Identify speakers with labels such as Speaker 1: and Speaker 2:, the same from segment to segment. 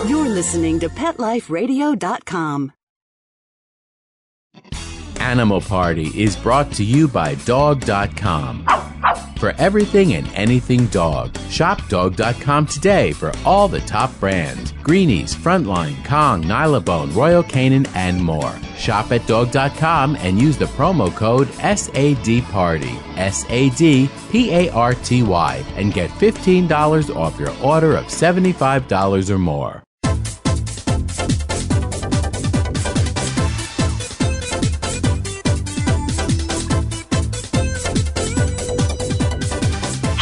Speaker 1: You're listening to PetLifeRadio.com.
Speaker 2: Animal Party is brought to you by Dog.com. For everything and anything dog, shop Dog.com today for all the top brands. Greenies, Frontline, Kong, Nylabone, Royal Canin, and more. Shop at Dog.com and use the promo code SADPARTY, SADPARTY, and get $15 off your order of $75 or more.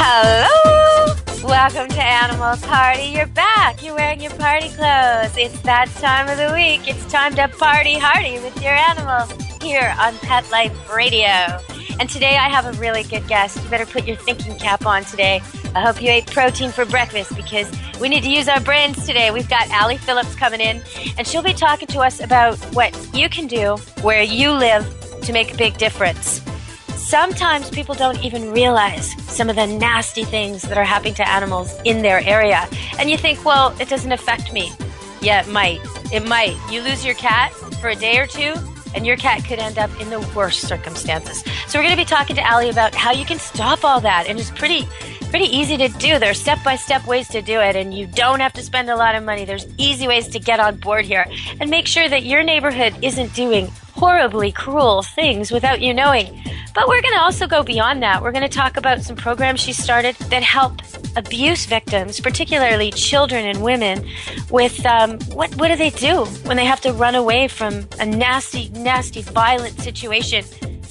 Speaker 3: Hello! Welcome to Animal Party. You're back. You're wearing your party clothes. It's that time of the week. It's time to party hardy with your animals here on Pet Life Radio. And today I have a really good guest. You better put your thinking cap on today. I hope you ate protein for breakfast because we need to use our brains today. We've got Allie Phillips coming in, and she'll be talking to us about what you can do where you live to make a big difference. Sometimes people don't even realize some of the nasty things that are happening to animals in their area. And you think, well, it doesn't affect me. Yeah, it might. It might. You lose your cat for a day or two, and your cat could end up in the worst circumstances. So we're going to be talking to Allie about how you can stop all that. And it's pretty easy to do. There are step-by-step ways to do it, and you don't have to spend a lot of money. There's easy ways to get on board here and make sure that your neighborhood isn't doing horribly cruel things without you knowing. But we're going to also go beyond that. We're going to talk about some programs she started that help abuse victims, particularly children and women, with what do they do when they have to run away from a nasty, violent situation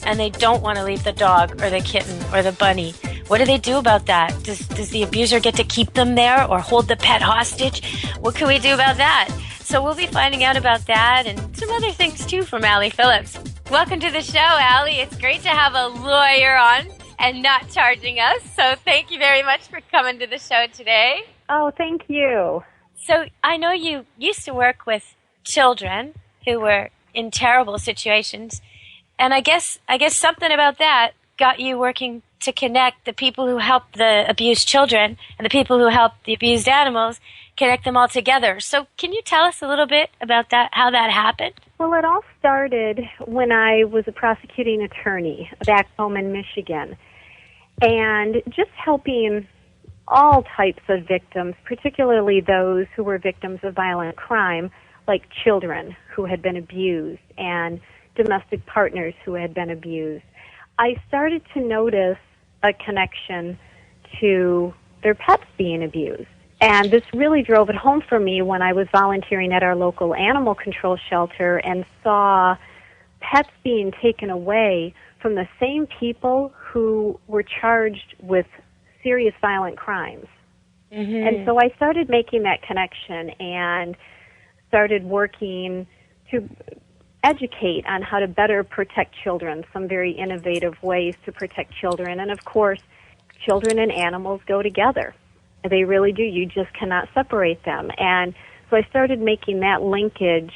Speaker 3: and they don't want to leave the dog or the kitten or the bunny? What do they do about that? Does the abuser get to keep them there or hold the pet hostage? What can we do about that? So we'll be finding out about that and some other things too from Allie Phillips. Welcome to the show, Allie. It's great to have a lawyer on and not charging us. So thank you very much for coming to the show today.
Speaker 4: Oh, thank you.
Speaker 3: So I know you used to work with children who were in terrible situations. And I guess something about that got you working to connect the people who help the abused children and the people who help the abused animals, connect them all together. So can you tell us a little bit about that, how that happened?
Speaker 4: Well, it all started when I was a prosecuting attorney back home in Michigan, and just helping all types of victims, particularly those who were victims of violent crime, like children who had been abused and domestic partners who had been abused. I started to notice a connection to their pets being abused. And this really drove it home for me when I was volunteering at our local animal control shelter and saw pets being taken away from the same people who were charged with serious violent crimes. Mm-hmm. And so I started making that connection and started working to educate on how to better protect children, some very innovative ways to protect children. And of course, children and animals go together. They really do. You just cannot separate them. And so I started making that linkage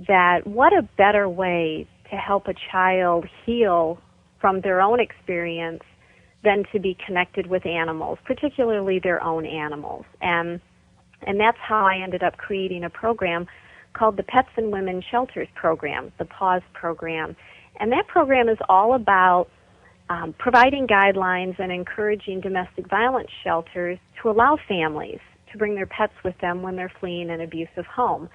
Speaker 4: that what a better way to help a child heal from their own experience than to be connected with animals, particularly their own animals. And that's how I ended up creating a program called the Pets and Women Shelters Program, the PAWS program. And that program is all about providing guidelines and encouraging domestic violence shelters to allow families to bring their pets with them when they're fleeing an abusive home.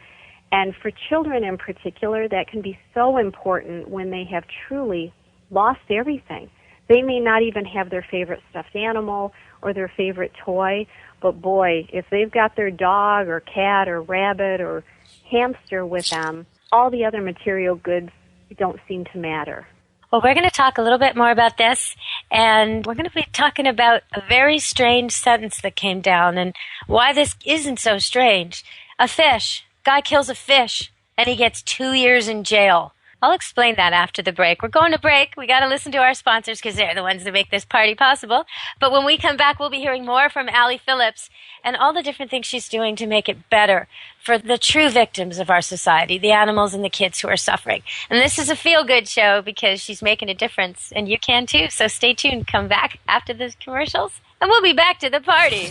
Speaker 4: And for children in particular, that can be so important when they have truly lost everything. They may not even have their favorite stuffed animal or their favorite toy, but boy, if they've got their dog or cat or rabbit or hamster with them, all the other material goods don't seem to matter.
Speaker 3: Well, we're going to talk a little bit more about this, and we're going to be talking about a very strange sentence that came down and why this isn't so strange. A fish. Guy kills a fish, and he gets 2 years in jail. I'll explain that after the break. We're going to break. We got to listen to our sponsors because they're the ones that make this party possible. But when we come back, we'll be hearing more from Allie Phillips and all the different things she's doing to make it better for the true victims of our society, the animals and the kids who are suffering. And this is a feel-good show because she's making a difference, and you can too. So stay tuned. Come back after the commercials, and we'll be back to the party.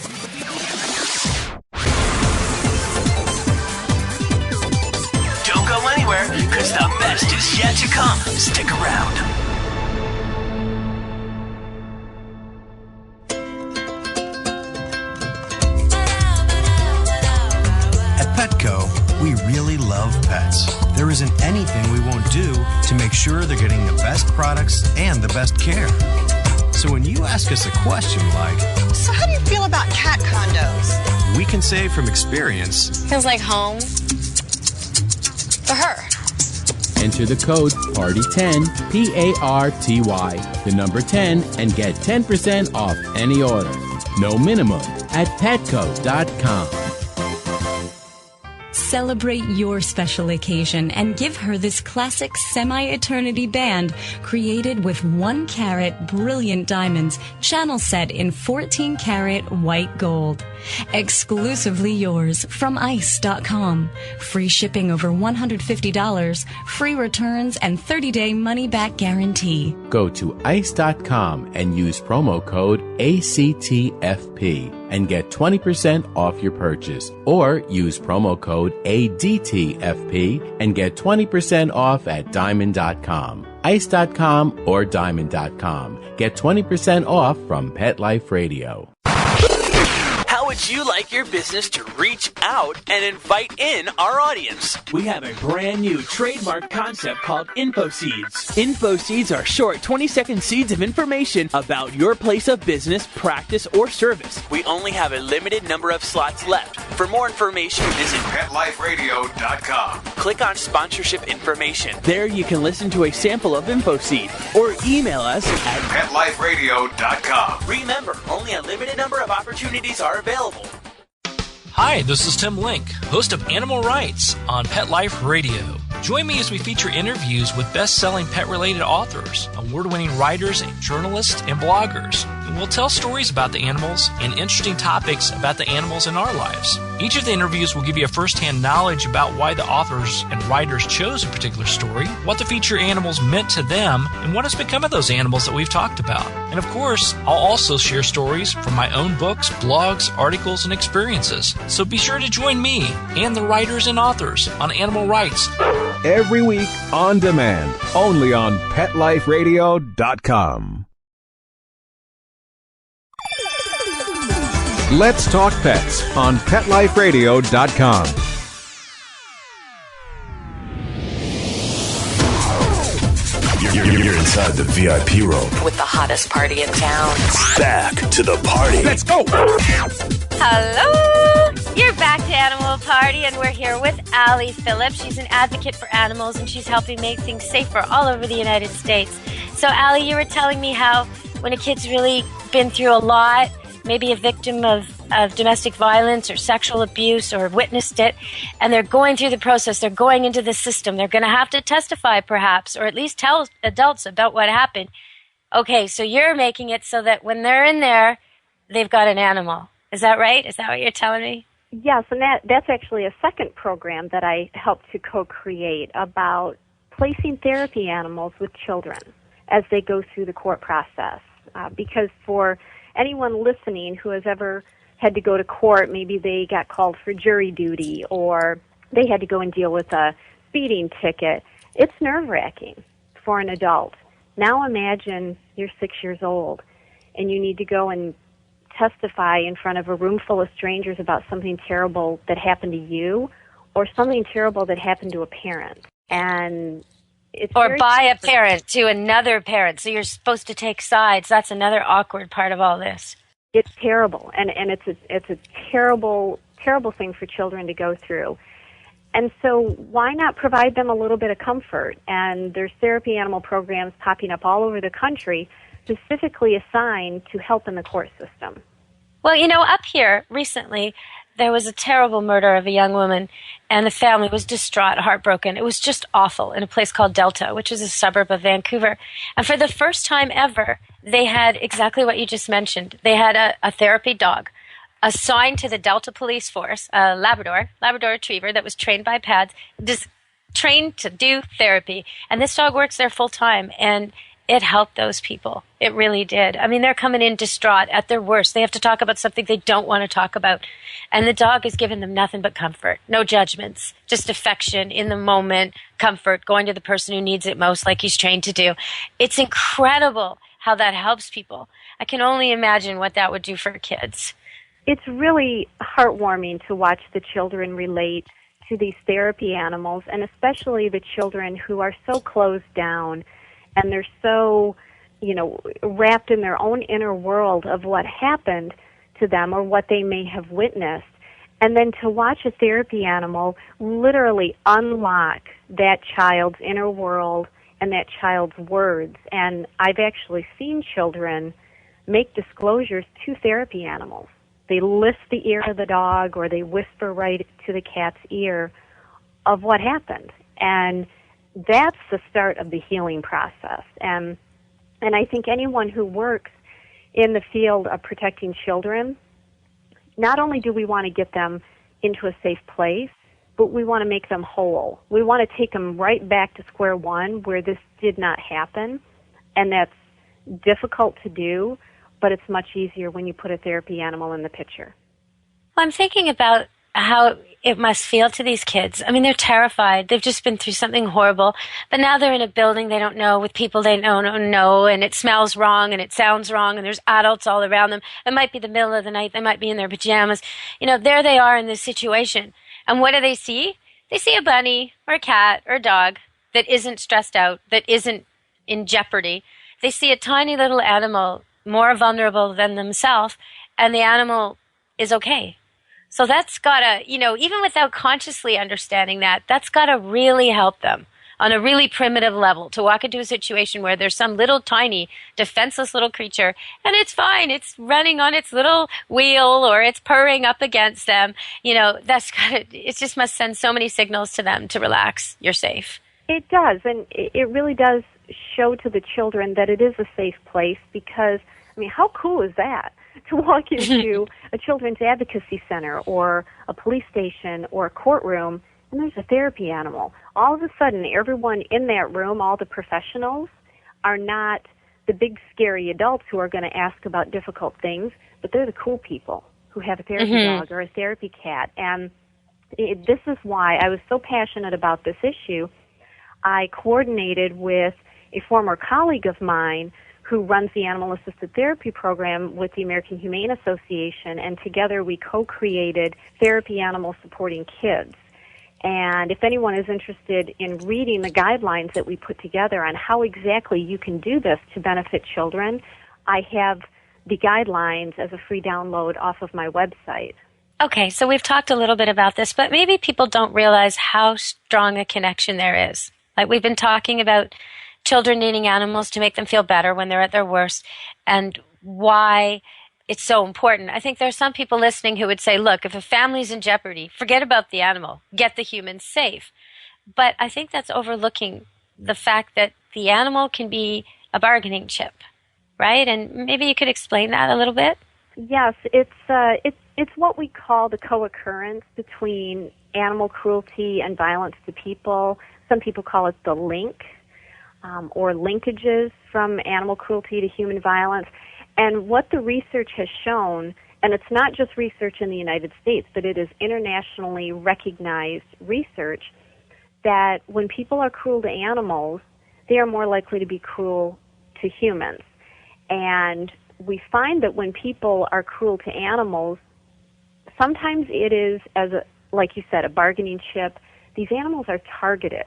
Speaker 5: best is yet to come. Stick around.
Speaker 6: At Petco, we really love pets. There isn't anything we won't do to make sure they're getting the best products and the best care. So when you ask us a question like,
Speaker 7: so how do you feel about cat condos?
Speaker 6: We can say from experience,
Speaker 8: feels like home for her.
Speaker 2: Enter the code PARTY10, PARTY, the number 10, and get 10% off any order. No minimum at petco.com.
Speaker 9: Celebrate your special occasion and give her this classic semi-eternity band created with 1-carat brilliant diamonds, channel set in 14-carat white gold. Exclusively yours from ice.com. Free shipping over $150, free returns, and 30-day money-back guarantee.
Speaker 2: Go to ice.com and use promo code ACTFP and get 20% off your purchase. Or use promo code ADTFP and get 20% off at diamond.com. Ice.com or diamond.com. Get 20% off from Pet Life Radio.
Speaker 5: How would you like your business to reach out and invite in our audience?
Speaker 10: We have a brand new trademark concept called Info Seeds. Info Seeds are short 20-second seeds of information about your place of business, practice, or service.
Speaker 5: We only have a limited number of slots left. For more information, visit
Speaker 11: PetLifeRadio.com.
Speaker 5: Click on sponsorship information.
Speaker 10: There you can listen to a sample of Info Seed or email us at
Speaker 11: PetLifeRadio.com.
Speaker 5: Remember, only a limited number of opportunities are available.
Speaker 12: Hi, this is Tim Link, host of Animal Rights on Pet Life Radio. Join me as we feature interviews with best-selling pet-related authors, award-winning writers, journalists, and bloggers. And we'll tell stories about the animals and interesting topics about the animals in our lives. Each of the interviews will give you a first-hand knowledge about why the authors and writers chose a particular story, what the featured animals meant to them, and what has become of those animals that we've talked about. And of course, I'll also share stories from my own books, blogs, articles, and experiences. So be sure to join me and the writers and authors on Animal Rights.
Speaker 13: Every week on demand, only on PetLifeRadio.com. Let's Talk Pets on PetLifeRadio.com.
Speaker 11: You're inside the VIP room
Speaker 8: with the hottest party in town.
Speaker 11: Back to the party.
Speaker 13: Let's go!
Speaker 3: Hello! You're back to Animal Party, and we're here with Allie Phillips. She's an advocate for animals, and she's helping make things safer all over the United States. So, Allie, you were telling me how when a kid's really been through a lot, maybe a victim of domestic violence or sexual abuse or witnessed it, and they're going through the process, they're going into the system, they're going to have to testify perhaps, or at least tell adults about what happened. Okay, so you're making it so that when they're in there, they've got an animal. Is that right? Is that what you're telling me?
Speaker 4: Yes, and that's actually a second program that I helped to co-create about placing therapy animals with children as they go through the court process. Because for anyone listening who has ever had to go to court, maybe they got called for jury duty or they had to go and deal with a speeding ticket, it's nerve-wracking for an adult. Now imagine you're 6 years old and you need to go and testify in front of a room full of strangers about something terrible that happened to you or something terrible that happened to a parent. And it's
Speaker 3: or by a parent to another parent. So you're supposed to take sides. That's another awkward part of all this.
Speaker 4: It's terrible, and it's a terrible thing for children to go through. And so why not provide them a little bit of comfort? And there's therapy animal programs popping up all over the country specifically assigned to help in the court system.
Speaker 3: Well, you know, up here recently, there was a terrible murder of a young woman, and the family was distraught, heartbroken. It was just awful in a place called Delta, which is a suburb of Vancouver. And for the first time ever, they had exactly what you just mentioned. They had a therapy dog assigned to the Delta Police Force, a Labrador Retriever that was trained by PADS, just trained to do therapy. And this dog works there full time, and it helped those people. It really did. I mean, they're coming in distraught at their worst. They have to talk about something they don't want to talk about. And the dog is giving them nothing but comfort. No judgments. Just affection in the moment, comfort, going to the person who needs it most like he's trained to do. It's incredible how that helps people. I can only imagine what that would do for kids.
Speaker 4: It's really heartwarming to watch the children relate to these therapy animals, and especially the children who are so closed down and they're so, wrapped in their own inner world of what happened to them or what they may have witnessed. And then to watch a therapy animal literally unlock that child's inner world and that child's words. And I've actually seen children make disclosures to therapy animals. They lift the ear of the dog or they whisper right to the cat's ear of what happened. And that's the start of the healing process. And I think anyone who works in the field of protecting children, not only do we want to get them into a safe place, but we want to make them whole. We want to take them right back to square one where this did not happen. And that's difficult to do, but it's much easier when you put a therapy animal in the picture.
Speaker 3: Well, I'm thinking about how it must feel to these kids. I mean, they're terrified. They've just been through something horrible. But now they're in a building they don't know with people they don't know, and it smells wrong and it sounds wrong, and there's adults all around them. It might be the middle of the night. They might be in their pajamas. There they are in this situation. And what do they see? They see a bunny or a cat or a dog that isn't stressed out, that isn't in jeopardy. They see a tiny little animal more vulnerable than themselves, and the animal is okay. So that's got to, even without consciously understanding that, that's got to really help them on a really primitive level to walk into a situation where there's some little tiny defenseless little creature and it's fine. It's running on its little wheel or it's purring up against them. It just must send so many signals to them to relax. You're safe.
Speaker 4: It does. And it really does show to the children that it is a safe place because, how cool is that? To walk into a children's advocacy center or a police station or a courtroom, and there's a therapy animal. All of a sudden, everyone in that room, all the professionals, are not the big, scary adults who are going to ask about difficult things, but they're the cool people who have a therapy dog or a therapy cat. And this is why I was so passionate about this issue. I coordinated with a former colleague of mine who runs the Animal Assisted Therapy Program with the American Humane Association, and together we co-created Therapy Animal Supporting Kids. And if anyone is interested in reading the guidelines that we put together on how exactly you can do this to benefit children, I have the guidelines as a free download off of my website.
Speaker 3: Okay, so we've talked a little bit about this, but maybe people don't realize how strong a connection there is. Like we've been talking about children needing animals to make them feel better when they're at their worst, and why it's so important. I think there are some people listening who would say, look, if a family's in jeopardy, forget about the animal, get the human safe. But I think that's overlooking the fact that the animal can be a bargaining chip, right? And maybe you could explain that a little bit?
Speaker 4: Yes, it's what we call the co-occurrence between animal cruelty and violence to people. Some people call it the link. Or linkages from animal cruelty to human violence. And what the research has shown, and it's not just research in the United States, but it is internationally recognized research, that when people are cruel to animals, they are more likely to be cruel to humans. And we find that when people are cruel to animals, sometimes it is, like you said, a bargaining chip. These animals are targeted.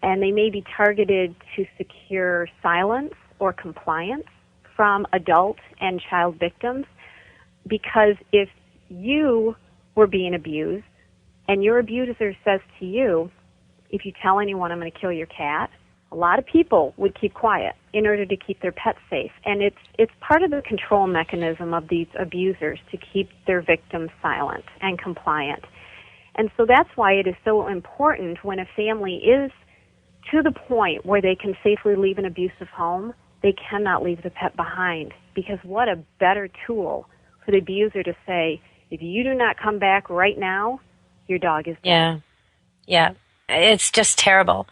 Speaker 4: And they may be targeted to secure silence or compliance from adult and child victims, because if you were being abused and your abuser says to you, if you tell anyone I'm going to kill your cat, a lot of people would keep quiet in order to keep their pets safe. And it's part of the control mechanism of these abusers to keep their victims silent and compliant. And so that's why it is so important when a family is to the point where they can safely leave an abusive home, they cannot leave the pet behind. Because what a better tool for the abuser to say, if you do not come back right now, your dog is dead.
Speaker 3: Yeah. It's just terrible.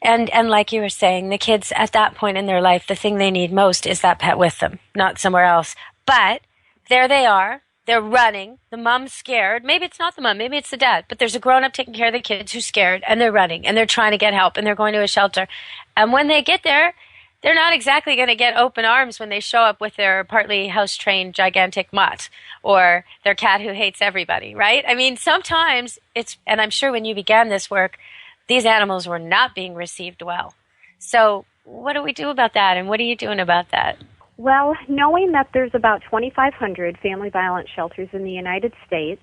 Speaker 3: And like you were saying, the kids at that point in their life, the thing they need most is that pet with them, not somewhere else. But there they are. They're running. The mom's scared. Maybe it's not the mom. Maybe it's the dad. But there's a grown-up taking care of the kids who's scared, and they're running, and they're trying to get help, and they're going to a shelter. And when they get there, they're not exactly going to get open arms when they show up with their partly house-trained gigantic mutt or their cat who hates everybody, right? I mean, sometimes it's, and I'm sure when you began this work, these animals were not being received well. So what do we do about that, and what are you doing about that?
Speaker 4: Well, knowing that there's about 2,500 family violence shelters in the United States,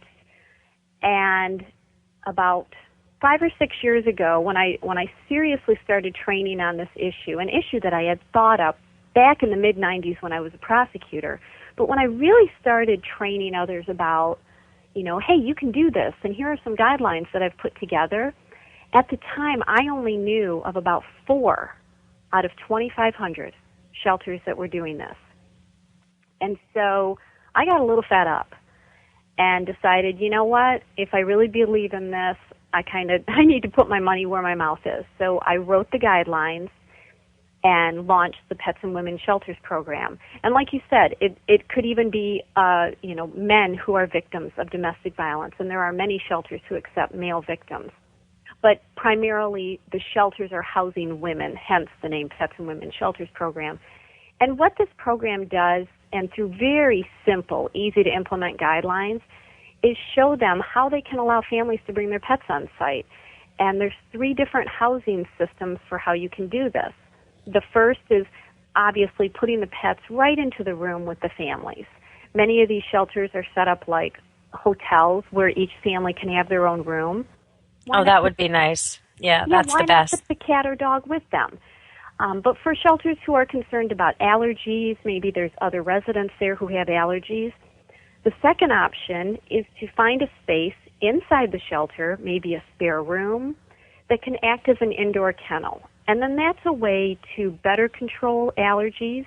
Speaker 4: and about 5 or 6 years ago, when I seriously started training on this issue, an issue that I had thought up back in the mid-'90s when I was a prosecutor, but when I really started training others about, hey, you can do this, and here are some guidelines that I've put together, at the time I only knew of about 4 out of 2,500 shelters that were doing this. And so I got a little fed up and decided, you know what, if I really believe in this, I need to put my money where my mouth is. So I wrote the guidelines and launched the Pets and Women Shelters program. And like you said, it could even be, men who are victims of domestic violence, and there are many shelters who accept male victims. But primarily the shelters are housing women, hence the name Pets and Women Shelters program. And what this program does, and through very simple, easy to implement guidelines, is show them how they can allow families to bring their pets on site. And there's 3 different housing systems for how you can do this. The first is obviously putting the pets right into the room with the families. Many of these shelters are set up like hotels where each family can have their own room.
Speaker 3: That would be nice. Yeah, that's the best.
Speaker 4: Why not put the cat or dog with them? But for shelters who are concerned about allergies, maybe there's other residents there who have allergies, the second option is to find a space inside the shelter, maybe a spare room, that can act as an indoor kennel. And then that's a way to better control allergies,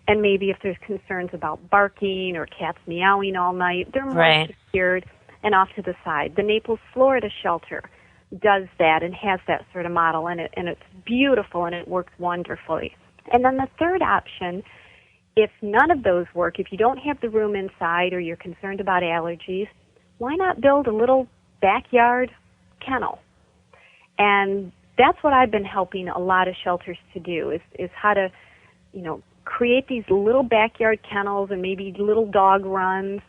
Speaker 4: and maybe if there's concerns about barking or cats meowing all night, they're more secured and off to the side. The Naples, Florida shelter does that and has that sort of model, and it's beautiful and it works wonderfully. And then the third option, if none of those work, if you don't have the room inside or you're concerned about allergies, why not build a little backyard kennel? And that's what I've been helping a lot of shelters to do, is how to, create these little backyard kennels and maybe little dog runs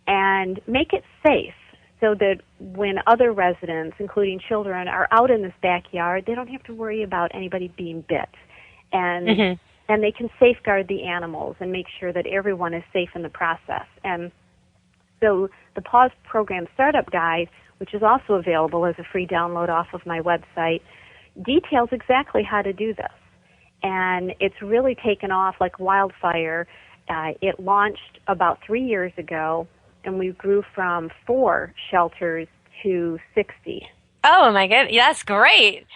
Speaker 4: and make it safe, so that when other residents, including children, are out in this backyard, they don't have to worry about anybody being bit. And and they can safeguard the animals and make sure that everyone is safe in the process. And so the PAWS Program Startup Guide, which is also available as a free download off of my website, details exactly how to do this. And it's really taken off like wildfire. It launched about 3 years ago, and we grew from 4 shelters to 60.
Speaker 3: Oh my goodness, that's great.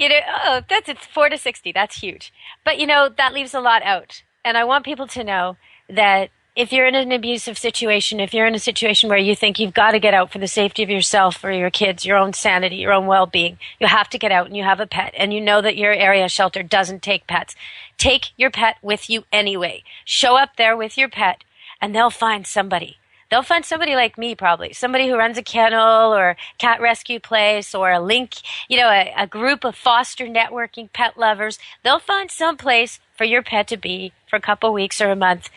Speaker 3: It's 4 to 60. That's huge. But that leaves a lot out. And I want people to know that if you're in an abusive situation, if you're in a situation where you think you've got to get out for the safety of yourself or your kids, your own sanity, your own well-being, you have to get out and you have a pet, and you know that your area shelter doesn't take pets. Take your pet with you anyway. Show up there with your pet, and they'll find somebody. They'll find somebody like me, probably. Somebody who runs a kennel or cat rescue place or a link, a group of foster networking pet lovers. They'll find some place for your pet to be for a couple weeks or a month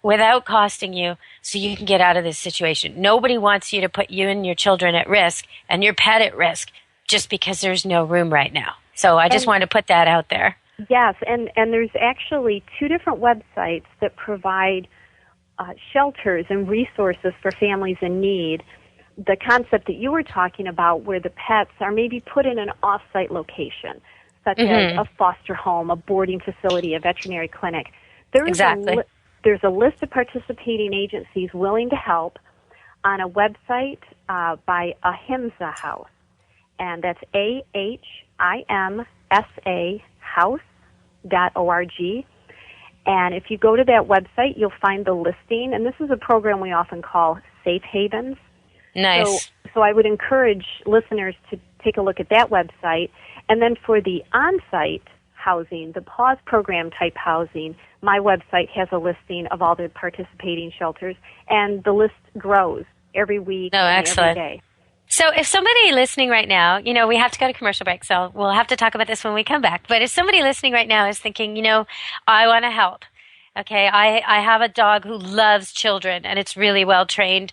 Speaker 3: without costing you, so you can get out of this situation. Nobody wants you to put you and your children at risk and your pet at risk just because there's no room right now. So I just wanted to put that out there.
Speaker 4: Yes, and there's actually 2 different websites that provide shelters and resources for families in need. The concept that you were talking about, where the pets are maybe put in an off-site location, such as a foster home, a boarding facility, a veterinary clinic. There's a list of participating agencies willing to help on a website by Ahimsa House, and that's AHIMSA house.org. And if you go to that website, you'll find the listing, and this is a program we often call Safe Havens.
Speaker 3: Nice.
Speaker 4: So I would encourage listeners take a look at that website. And then for the on-site housing, the pause program type housing, my website has a listing of all the participating shelters, and the list grows every week and every day.
Speaker 3: So if somebody listening right now, we have to go to commercial break, so we'll have to talk about this when we come back. But if somebody listening right now is thinking, I want to help. Okay, I have a dog who loves children and it's really well trained.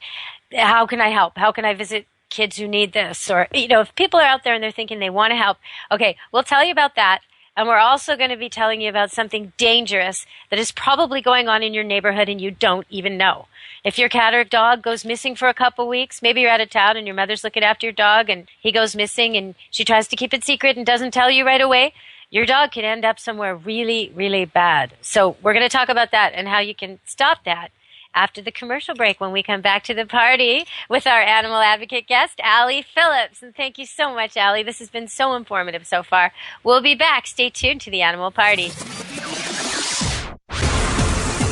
Speaker 3: How can I help? How can I visit kids who need this? Or, if people are out there and they're thinking they want to help, okay, we'll tell you about that. And we're also going to be telling you about something dangerous that is probably going on in your neighborhood and you don't even know. If your cat or dog goes missing for a couple weeks, maybe you're out of town and your mother's looking after your dog and he goes missing and she tries to keep it secret and doesn't tell you right away, your dog can end up somewhere really, really bad. So we're going to talk about that and how you can stop that after the commercial break when we come back to the party with our animal advocate guest, Allie Phillips. And thank you so much, Allie. This has been so informative so far. We'll be back. Stay tuned to the Animal Party.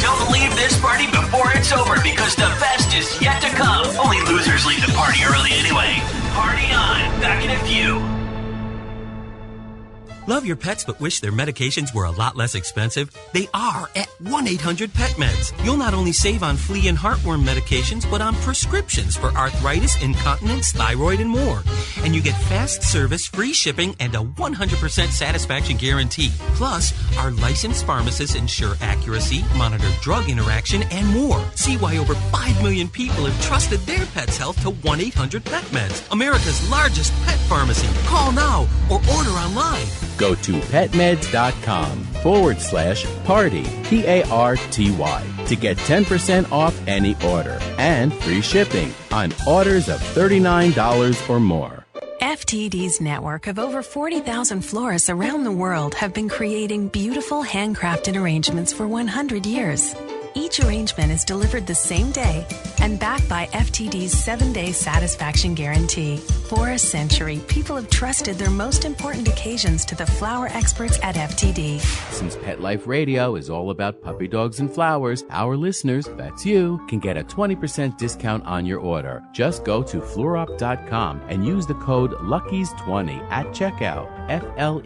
Speaker 5: Don't leave this party before it's over because the best is yet to come. Only losers leave the party early anyway. Party on. Back in a few.
Speaker 14: Love your pets but wish their medications were a lot less expensive? They are at 1-800-PET-MEDS. You'll not only save on flea and heartworm medications, but on prescriptions for arthritis, incontinence, thyroid, and more. And you get fast service, free shipping, and a 100% satisfaction guarantee. Plus, our licensed pharmacists ensure accuracy, monitor drug interaction, and more. See why over 5 million people have trusted their pet's health to 1-800-PET-MEDS, America's largest pet pharmacy. Call now or order online.
Speaker 2: Go to petmeds.com/party, PARTY, to get 10% off any order and free shipping on orders of $39 or more.
Speaker 15: FTD's network of over 40,000 florists around the world have been creating beautiful handcrafted arrangements for 100 years. Each arrangement is delivered the same day and backed by FTD's 7-day satisfaction guarantee. For a century, people have trusted their most important occasions to the flower experts at FTD.
Speaker 2: Since Pet Life Radio is all about puppy dogs and flowers, our listeners, that's you, can get a 20% discount on your order. Just go to fluorop.com and use the code LUCKIES20 at checkout. FLEUROP.com.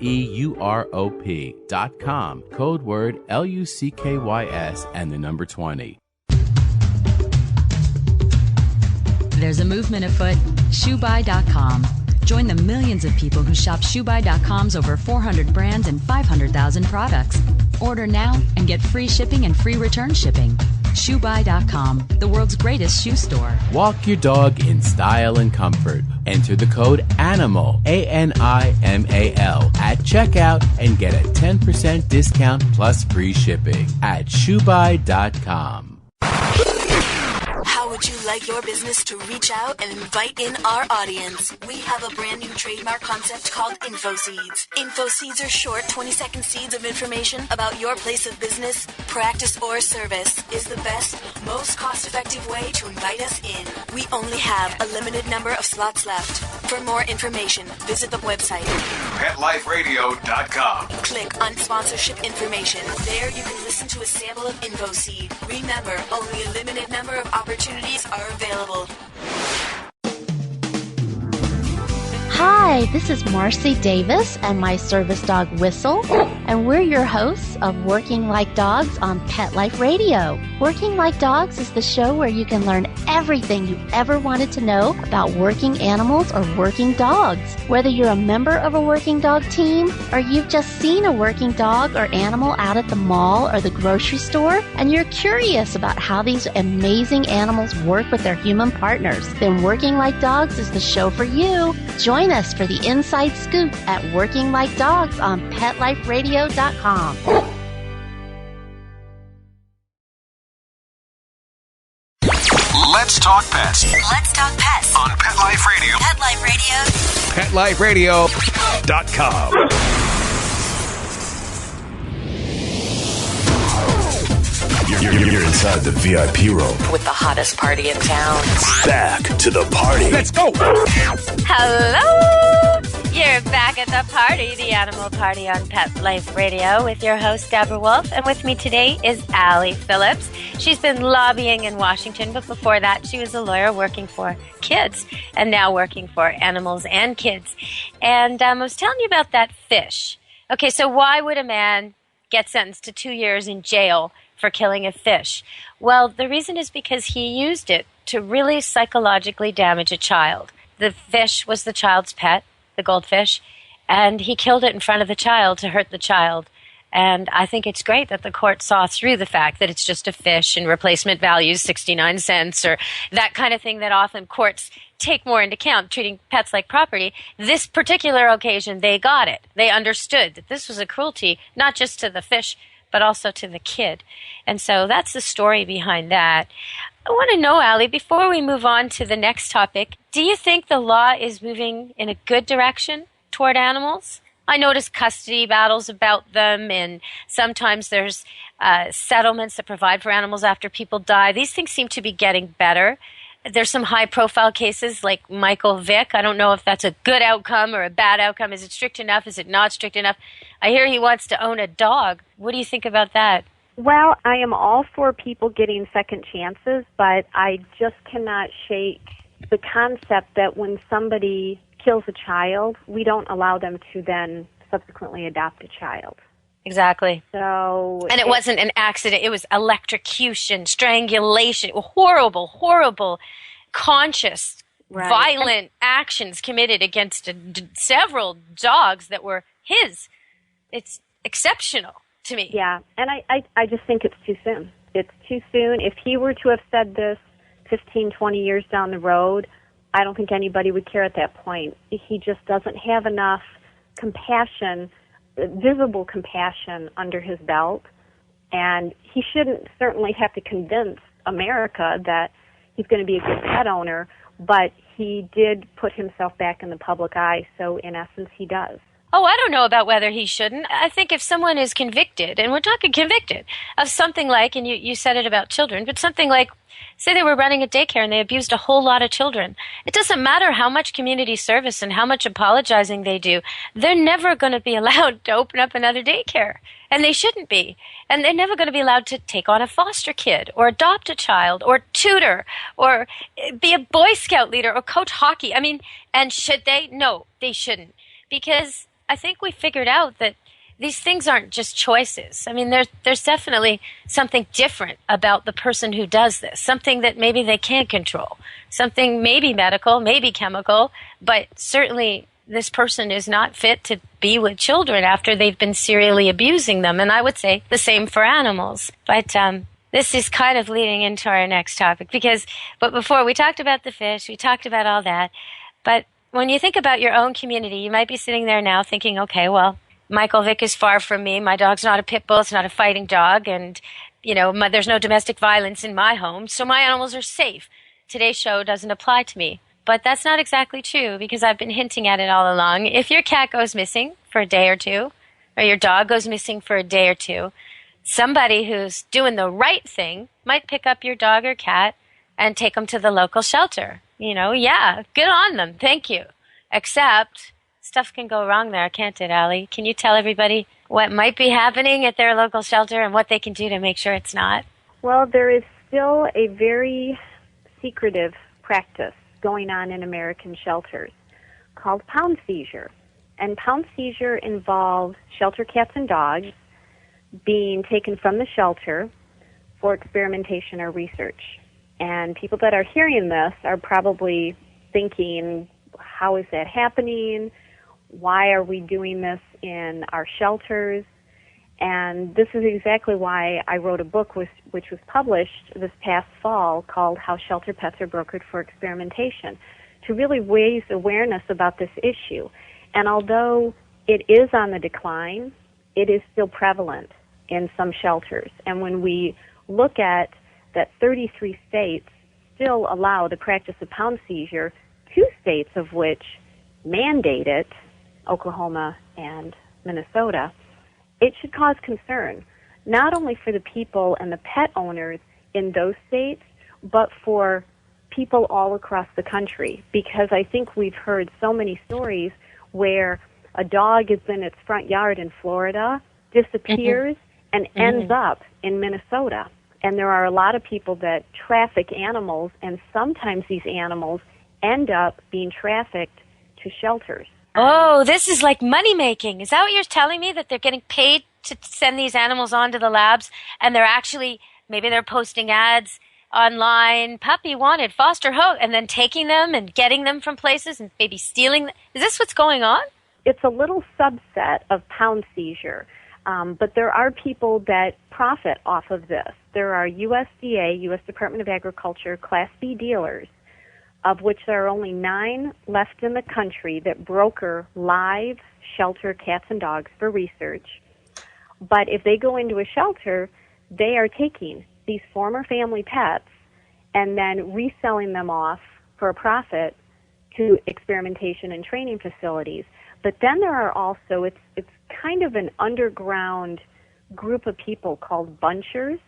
Speaker 2: Code word LUCKYS and the number 20.
Speaker 16: There's a movement afoot. ShoeBuy.com. Join the millions of people who shop ShoeBuy.com's over 400 brands and 500,000 products. Order now and get free shipping and free return shipping. ShoeBuy.com, the world's greatest shoe store.
Speaker 2: Walk your dog in style and comfort. Enter the code ANIMAL, ANIMAL, at checkout and get a 10% discount plus free shipping at ShoeBuy.com.
Speaker 17: How would you like your business to reach out and invite in our audience? We have a brand new trademark concept called InfoSeeds. InfoSeeds are short 20-second seeds of information about your place of business, practice, or service. Is the best, most cost-effective way to invite us in. We only have a limited number of slots left. For more information, visit the website
Speaker 11: PetLifeRadio.com.
Speaker 17: Click on sponsorship information. There you can listen to a sample of InfoSeed. Remember, only a limited number of opportunities are available.
Speaker 18: Hi, this is Marcy Davis and my service dog Whistle, and we're your hosts of Working Like Dogs on Pet Life Radio. Working Like Dogs is the show where you can learn everything you ever wanted to know about working animals or working dogs. Whether you're a member of a working dog team or you've just seen a working dog or animal out at the mall or the grocery store and you're curious about how these amazing animals work with their human partners, then Working Like Dogs is the show for you. Join us for the inside scoop at Working Like Dogs on PetLifeRadio.com.
Speaker 11: Let's talk pets.
Speaker 17: Let's talk pets
Speaker 11: On Pet Life Radio.
Speaker 17: Pet Life Radio.
Speaker 11: PetLifeRadio.com. You're inside the VIP room
Speaker 8: with the hottest party in town.
Speaker 11: Back to the party.
Speaker 3: Let's go. Hello. You're back at the party, the Animal Party on Pet Life Radio with your host, Deborah Wolf. And with me today is Allie Phillips. She's been lobbying in Washington, but before that, she was a lawyer working for kids and now working for animals and kids. And I was telling you about that fish. Okay, so why would a man get sentenced to 2 years in jail for killing a fish? Well, the reason is because he used it to really psychologically damage a child. The fish was the child's pet, the goldfish, and he killed it in front of the child to hurt the child. And I think it's great that the court saw through the fact that it's just a fish and replacement value is 69 cents or that kind of thing that often courts take more into account, treating pets like property. This particular occasion, they got it. They understood that this was a cruelty, not just to the fish, but also to the kid. And so that's the story behind that. I want to know, Allie, before we move on to the next topic, do you think the law is moving in a good direction toward animals? I notice custody battles about them, and sometimes there's settlements that provide for animals after people die. These things seem to be getting better. There's some high-profile cases like Michael Vick. I don't know if that's a good outcome or a bad outcome. Is it strict enough? Is it not strict enough? I hear he wants to own a dog. What do you think about that?
Speaker 4: Well, I am all for people getting second chances, but I just cannot shake the concept that when somebody kills a child, we don't allow them to then subsequently adopt a child.
Speaker 3: Exactly.
Speaker 4: So,
Speaker 3: and it wasn't an accident. It was electrocution, strangulation, horrible, horrible, conscious, violent actions committed against several dogs that were his. It's exceptional to me.
Speaker 4: Yeah, and I just think it's too soon. It's too soon. If he were to have said this 15, 20 years down the road, I don't think anybody would care at that point. He just doesn't have enough compassion, visible compassion under his belt, and he shouldn't certainly have to convince America that he's going to be a good pet owner, but he did put himself back in the public eye, so in essence he does.
Speaker 3: Oh, I don't know about whether he shouldn't. I think if someone is convicted, and we're talking convicted, of something like, and you said it about children, but something like, say they were running a daycare and they abused a whole lot of children. It doesn't matter how much community service and how much apologizing they do. They're never going to be allowed to open up another daycare. And they shouldn't be. And they're never going to be allowed to take on a foster kid or adopt a child or tutor or be a Boy Scout leader or coach hockey. I mean, and should they? No, they shouldn't. Because I think we figured out that these things aren't just choices. I mean, there's definitely something different about the person who does this, something that maybe they can't control, something maybe medical, maybe chemical, but certainly this person is not fit to be with children after they've been serially abusing them. And I would say the same for animals. But this is kind of leading into our next topic but before we talked about the fish, we talked about all that. But when you think about your own community, you might be sitting there now thinking, okay, well, Michael Vick is far from me. My dog's not a pit bull. It's not a fighting dog. And, there's no domestic violence in my home, so my animals are safe. Today's show doesn't apply to me. But that's not exactly true because I've been hinting at it all along. If your cat goes missing for a day or two, or your dog goes missing for a day or two, somebody who's doing the right thing might pick up your dog or cat and take them to the local shelter. Yeah, good on them. Thank you. Except stuff can go wrong there, can't it, Allie? Can you tell everybody what might be happening at their local shelter and what they can do to make sure it's not?
Speaker 4: Well, there is still a very secretive practice going on in American shelters called pound seizure. And pound seizure involves shelter cats and dogs being taken from the shelter for experimentation or research. And people that are hearing this are probably thinking, how is that happening? Why are we doing this in our shelters? And this is exactly why I wrote a book which was published this past fall called How Shelter Pets Are Brokered for Experimentation, to really raise awareness about this issue. And although it is on the decline, it is still prevalent in some shelters. And when we look at that 33 states still allow the practice of pound seizure, 2 states of which mandate it, Oklahoma and Minnesota, it should cause concern, not only for the people and the pet owners in those states, but for people all across the country, because I think we've heard so many stories where a dog is in its front yard in Florida, disappears, and ends up in Minnesota. And there are a lot of people that traffic animals, and sometimes these animals end up being trafficked to shelters.
Speaker 3: Oh, this is like money making. Is that what you're telling me, that they're getting paid to send these animals on to the labs, and they're actually, maybe they're posting ads online, puppy wanted, foster home, and then taking them and getting them from places and maybe stealing them? Is this what's going on?
Speaker 4: It's a little subset of pound seizure, but there are people that profit off of this. There are USDA, U.S. Department of Agriculture, Class B dealers, of which there are only 9 left in the country that broker live shelter cats and dogs for research. But if they go into a shelter, they are taking these former family pets and then reselling them off for a profit to experimentation and training facilities. But then there are also, it's kind of an underground group of people called bunchers.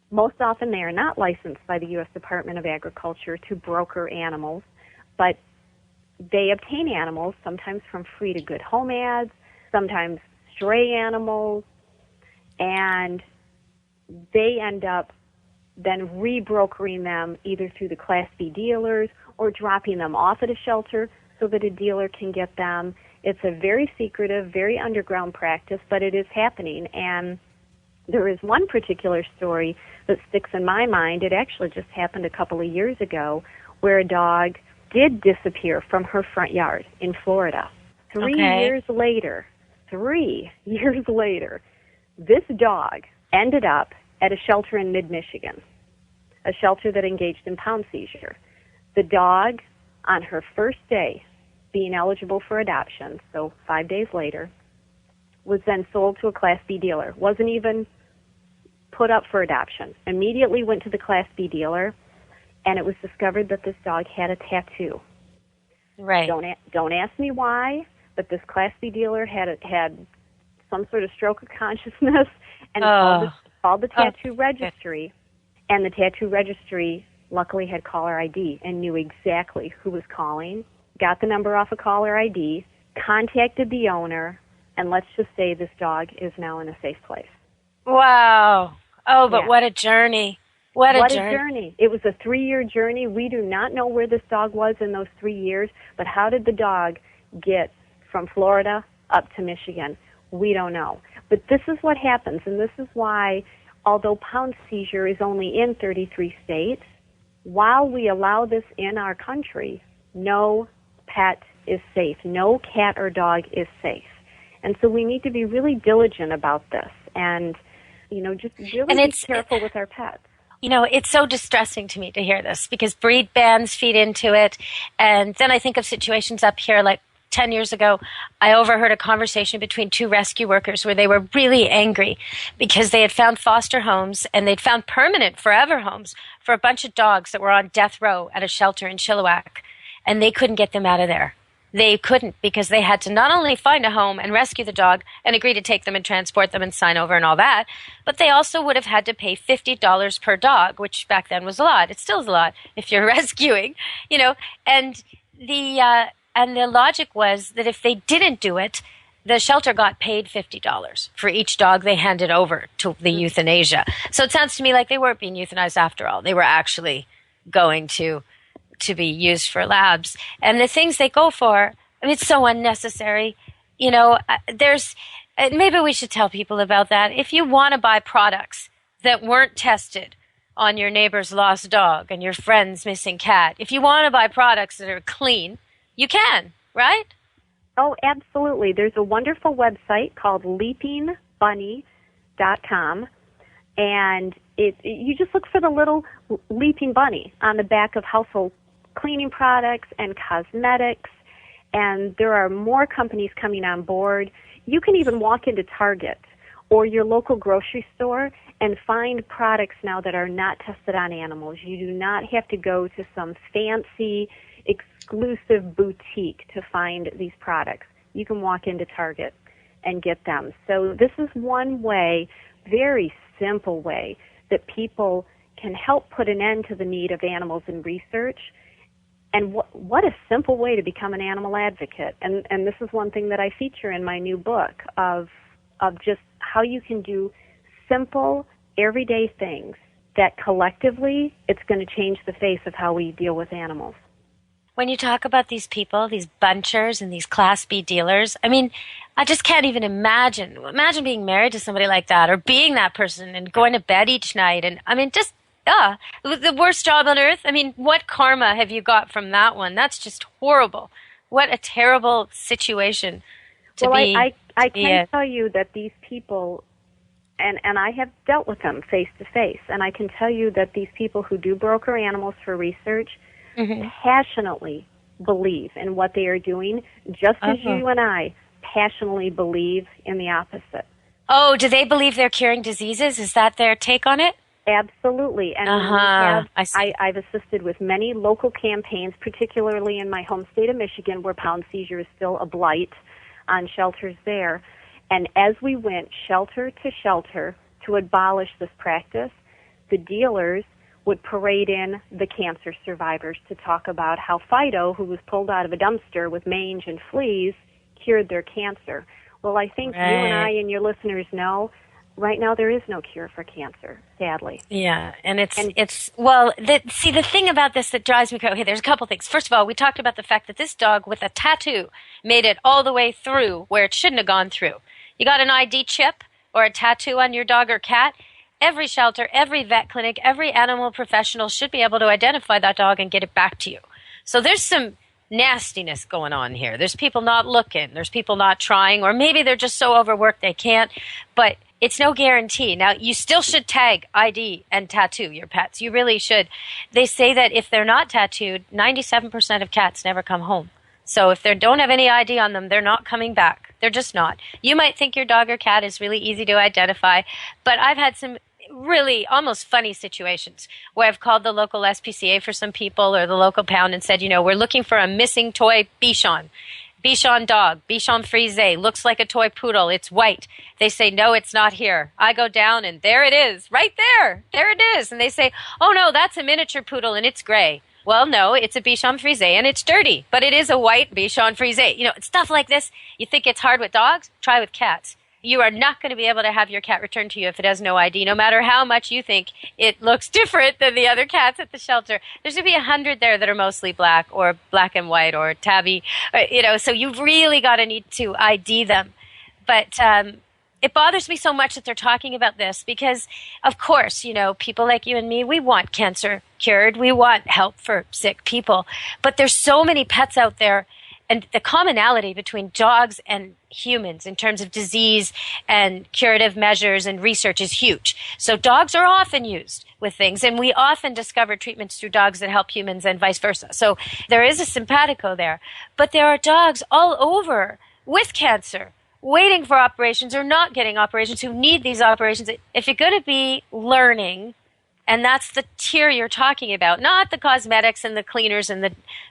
Speaker 4: Most often they are not licensed by the U.S. Department of Agriculture to broker animals, but they obtain animals, sometimes from free to good home ads, sometimes stray animals, and they end up then rebrokering them either through the Class B dealers or dropping them off at a shelter so that a dealer can get them. It's a very secretive, very underground practice, but it is happening. And there is one particular story that sticks in my mind. It actually just happened a couple of years ago where a dog did disappear from her front yard in Florida. 3 years later, this dog ended up at a shelter in mid-Michigan, a shelter that engaged in pound seizure. The dog, on her first day being eligible for adoption, so 5 days later, was then sold to a Class B dealer. Wasn't even put up for adoption. Immediately went to the Class B dealer, and it was discovered that this dog had a tattoo.
Speaker 3: Right.
Speaker 4: Don't ask me why, but this Class B dealer had some sort of stroke of consciousness and called the tattoo registry, and the tattoo registry luckily had caller ID and knew exactly who was calling, got the number off of caller ID, contacted the owner, and let's just say this dog is now in a safe place.
Speaker 3: Wow. Oh, but what a journey. What a journey.
Speaker 4: It was a 3-year journey. We do not know where this dog was in those 3 years, but how did the dog get from Florida up to Michigan? We don't know. But this is what happens, and this is why, although pound seizure is only in 33 states, while we allow this in our country, no pet is safe. No cat or dog is safe. And so we need to be really diligent about this and, just really be careful with our pets.
Speaker 3: It's so distressing to me to hear this because breed bans feed into it. And then I think of situations up here like 10 years ago, I overheard a conversation between 2 rescue workers where they were really angry because they had found foster homes and they'd found permanent forever homes for a bunch of dogs that were on death row at a shelter in Chilliwack, and they couldn't get them out of there. They couldn't because they had to not only find a home and rescue the dog and agree to take them and transport them and sign over and all that, but they also would have had to pay $50 per dog, which back then was a lot. It still is a lot if you're rescuing, and the logic was that if they didn't do it, the shelter got paid $50 for each dog they handed over to the euthanasia. So it sounds to me like they weren't being euthanized after all. They were actually going to be used for labs. And the things they go for, it's so unnecessary. Maybe we should tell people about that. If you want to buy products that weren't tested on your neighbor's lost dog and your friend's missing cat, if you want to buy products that are clean, you can, right?
Speaker 4: Oh, absolutely. There's a wonderful website called leapingbunny.com, and you just look for the little leaping bunny on the back of household cleaning products and cosmetics, and there are more companies coming on board. You can even walk into Target or your local grocery store and find products now that are not tested on animals. You do not have to go to some fancy, exclusive boutique to find these products. You can walk into Target and get them. So this is one way, very simple way, that people can help put an end to the need of animals in research And what a simple way to become an animal advocate. And this is one thing that I feature in my new book of just how you can do simple, everyday things that collectively it's going to change the face of how we deal with animals.
Speaker 3: When you talk about these people, these bunchers and these Class B dealers, I mean, I just can't even imagine. Imagine being married to somebody like that or being that person and going to bed each night. And I mean, just, the worst job on earth. I mean, what karma have you got from that one? That's just horrible. What a terrible situation to be.
Speaker 4: I can tell you that these people, and I have dealt with them face to face, and I can tell you that these people who do broker animals for research passionately believe in what they are doing, just as you and I passionately believe in the opposite.
Speaker 3: Oh, do they believe they're curing diseases? Is that their take on it?
Speaker 4: Absolutely. And I've assisted with many local campaigns, particularly in my home state of Michigan, where pound seizure is still a blight on shelters there. And as we went shelter to shelter to abolish this practice, the dealers would parade in the cancer survivors to talk about how Fido, who was pulled out of a dumpster with mange and fleas, cured their cancer. Well, I think you and I and your listeners know right now there is no cure for cancer, sadly.
Speaker 3: Yeah, and the thing about this that drives me crazy, okay, there's a couple things. First of all, we talked about the fact that this dog with a tattoo made it all the way through where it shouldn't have gone through. You got an ID chip or a tattoo on your dog or cat, every shelter, every vet clinic, every animal professional should be able to identify that dog and get it back to you. So there's some nastiness going on here. There's people not looking. There's people not trying, or maybe they're just so overworked they can't. But it's no guarantee. Now, you still should tag, ID, and tattoo your pets. You really should. They say that if they're not tattooed, 97% of cats never come home. So if they don't have any ID on them, they're not coming back. They're just not. You might think your dog or cat is really easy to identify, but I've had some really almost funny situations where I've called the local SPCA for some people or the local pound and said, we're looking for a missing toy Bichon. Bichon dog, Bichon Frise, looks like a toy poodle. It's white. They say, no, it's not here. I go down and there it is, right there. There it is. And they say, oh no, that's a miniature poodle and it's gray. Well, no, it's a Bichon Frise and it's dirty, but it is a white Bichon Frise. Stuff like this. You think it's hard with dogs? Try with cats. You are not going to be able to have your cat returned to you if it has no ID, no matter how much you think it looks different than the other cats at the shelter. There's going to be 100 there that are mostly black or black and white or tabby, so you've really got to need to ID them. But it bothers me so much that they're talking about this because, of course, people like you and me, we want cancer cured. We want help for sick people. But there's so many pets out there. And the commonality between dogs and humans in terms of disease and curative measures and research is huge. So dogs are often used with things, and we often discover treatments through dogs that help humans and vice versa. So there is a simpatico there. But there are dogs all over with cancer waiting for operations or not getting operations who need these operations. If you're going to be learning, and that's the tier you're talking about, not the cosmetics and the cleaners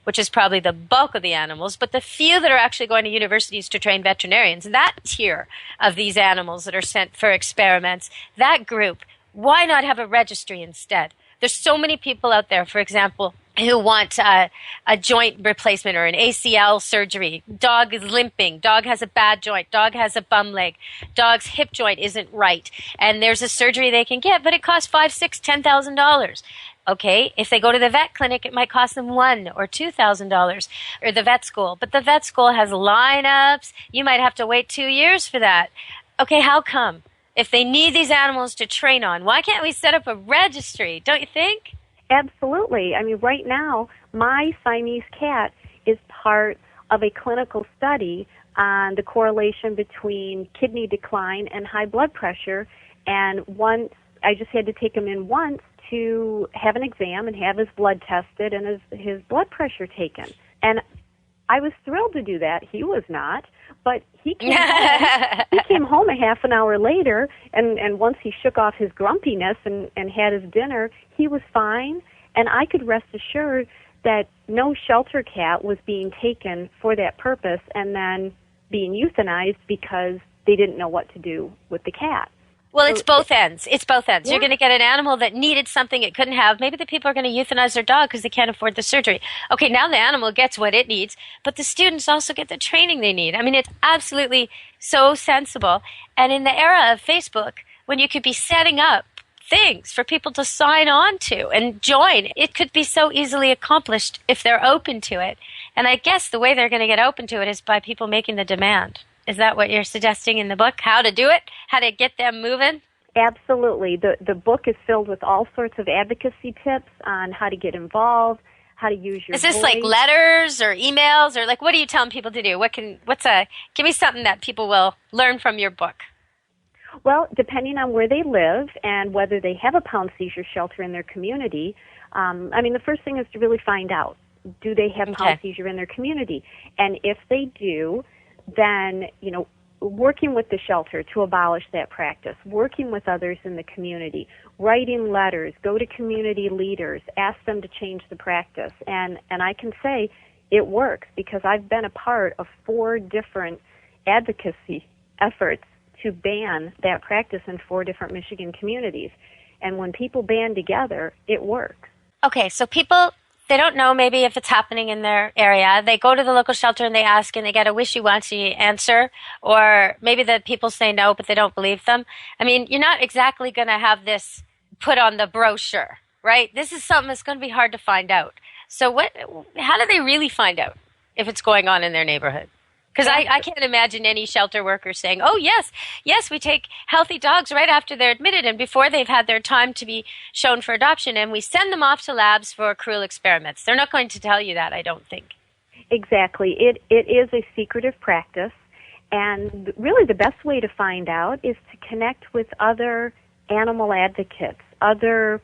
Speaker 3: which is probably the bulk of the animals, but the few that are actually going to universities to train veterinarians. That tier of these animals that are sent for experiments, that group, why not have a registry instead? There's so many people out there, for example, who want a joint replacement or an ACL surgery. Dog is limping. Dog has a bad joint. Dog has a bum leg. Dog's hip joint isn't right. And there's a surgery they can get, but it costs $5,000, $6,000, $10,000. Okay, if they go to the vet clinic, it might cost them $1,000 or $2,000, or the vet school. But the vet school has lineups. You might have to wait 2 years for that. Okay, how come? If they need these animals to train on, why can't we set up a registry? Don't you think?
Speaker 4: Absolutely. I mean, right now, my Siamese cat is part of a clinical study on the correlation between kidney decline and high blood pressure. And I just had to take him in once to have an exam and have his blood tested and his blood pressure taken. And I was thrilled to do that. He was not. But he came home a half an hour later, and once he shook off his grumpiness and had his dinner, he was fine. And I could rest assured that no shelter cat was being taken for that purpose and then being euthanized because they didn't know what to do with the cat.
Speaker 3: Well, it's both ends. It's both ends.
Speaker 4: Yeah.
Speaker 3: You're going to get an animal that needed something it couldn't have. Maybe the people are going to euthanize their dog because they can't afford the surgery. Okay, now the animal gets what it needs, but the students also get the training they need. I mean, it's absolutely so sensible. And in the era of Facebook, when you could be setting up things for people to sign on to and join, it could be so easily accomplished if they're open to it. And I guess the way they're going to get open to it is by people making the demand. Is that what you're suggesting in the book? How to do it? How to get them moving?
Speaker 4: Absolutely. The book is filled with all sorts of advocacy tips on how to get involved, how to use your
Speaker 3: Is this
Speaker 4: voice.
Speaker 3: like letters or emails or like what are you telling people to do? Give me something that people will learn from your book.
Speaker 4: Well, depending on where they live and whether they have a pound seizure shelter in their community, the first thing is to really find out, do they have pound seizure in their community? And if they do, then, working with the shelter to abolish that practice, working with others in the community, writing letters, go to community leaders, ask them to change the practice. And I can say it works because I've been a part of 4 different advocacy efforts to ban that practice in 4 different Michigan communities. And when people band together, it works.
Speaker 3: Okay, so people, they don't know maybe if it's happening in their area. They go to the local shelter and they ask and they get a wishy-washy answer, or maybe the people say no, but they don't believe them. I mean, you're not exactly going to have this put on the brochure, right? This is something that's going to be hard to find out. So how do they really find out if it's going on in their neighborhood? Because I can't imagine any shelter worker saying, oh, yes, we take healthy dogs right after they're admitted and before they've had their time to be shown for adoption, and we send them off to labs for cruel experiments. They're not going to tell you that, I don't think.
Speaker 4: Exactly. It is a secretive practice, and really the best way to find out is to connect with other animal advocates, other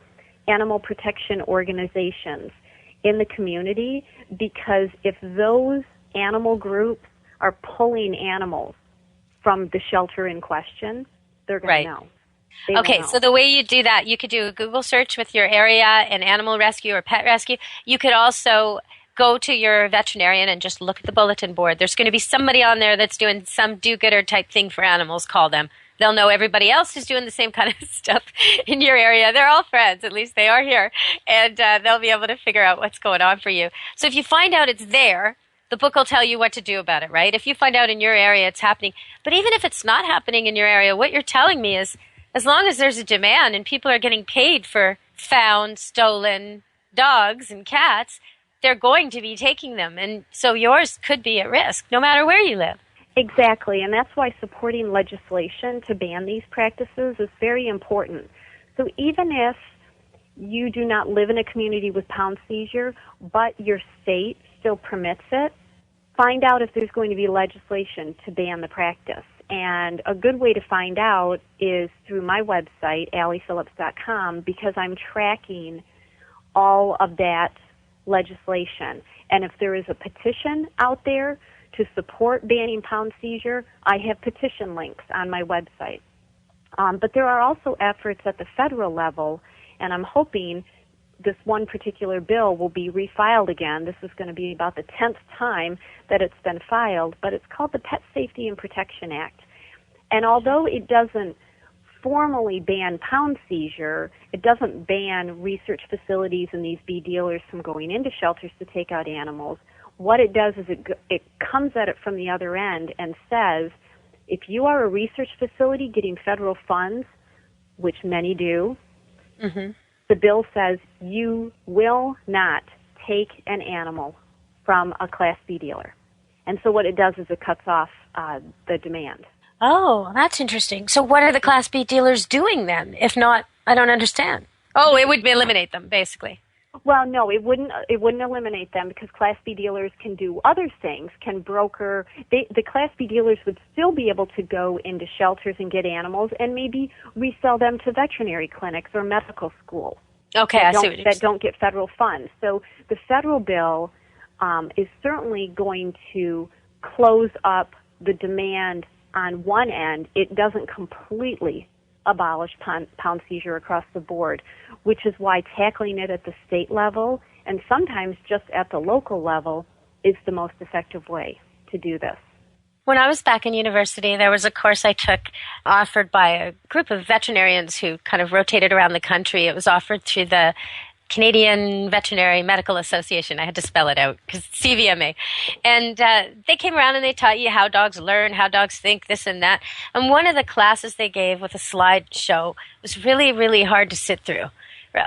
Speaker 4: animal protection organizations in the community, because if those animal groups are pulling animals from the shelter in question, they're going to know.
Speaker 3: Okay, so the way you do that, you could do a Google search with your area and animal rescue or pet rescue. You could also go to your veterinarian and just look at the bulletin board. There's going to be somebody on there that's doing some do-gooder type thing for animals, call them. They'll know everybody else who's doing the same kind of stuff in your area. They're all friends, at least they are here, and they'll be able to figure out what's going on for you. So if you find out it's there, the book will tell you what to do about it, right? If you find out in your area it's happening. But even if it's not happening in your area, what you're telling me is as long as there's a demand and people are getting paid for found, stolen dogs and cats, they're going to be taking them. And so yours could be at risk no matter where you live.
Speaker 4: Exactly, and that's why supporting legislation to ban these practices is very important. So even if you do not live in a community with pound seizure, but your state still permits it, find out if there's going to be legislation to ban the practice. And a good way to find out is through my website, alliephillips.com, because I'm tracking all of that legislation. And if there is a petition out there to support banning pound seizure, I have petition links on my website. But there are also efforts at the federal level, and I'm hoping this one particular bill will be refiled again. This is going to be about the 10th time that it's been filed, but it's called the Pet Safety and Protection Act. And although it doesn't formally ban pound seizure, it doesn't ban research facilities and these bee dealers from going into shelters to take out animals. What it does is it comes at it from the other end and says, if you are a research facility getting federal funds, which many do, the bill says you will not take an animal from a Class B dealer. And so what it does is it cuts off the demand.
Speaker 3: Oh, that's interesting. So what are the Class B dealers doing then? If not, I don't understand. Oh, it would eliminate them, basically.
Speaker 4: Well, no, it wouldn't eliminate them because Class B dealers can do other things, can broker. The Class B dealers would still be able to go into shelters and get animals and maybe resell them to veterinary clinics or medical schools.
Speaker 3: Okay, I see what you're saying.
Speaker 4: That don't get federal funds. So the federal bill is certainly going to close up the demand on one end. It doesn't completely abolish pound seizure across the board, which is why tackling it at the state level and sometimes just at the local level is the most effective way to do this.
Speaker 3: When I was back in university, there was a course I took offered by a group of veterinarians who kind of rotated around the country. It was offered through the Canadian Veterinary Medical Association. I had to spell it out because CVMA. And they came around and they taught you how dogs learn, how dogs think, this and that. And one of the classes they gave with a slideshow was really, really hard to sit through.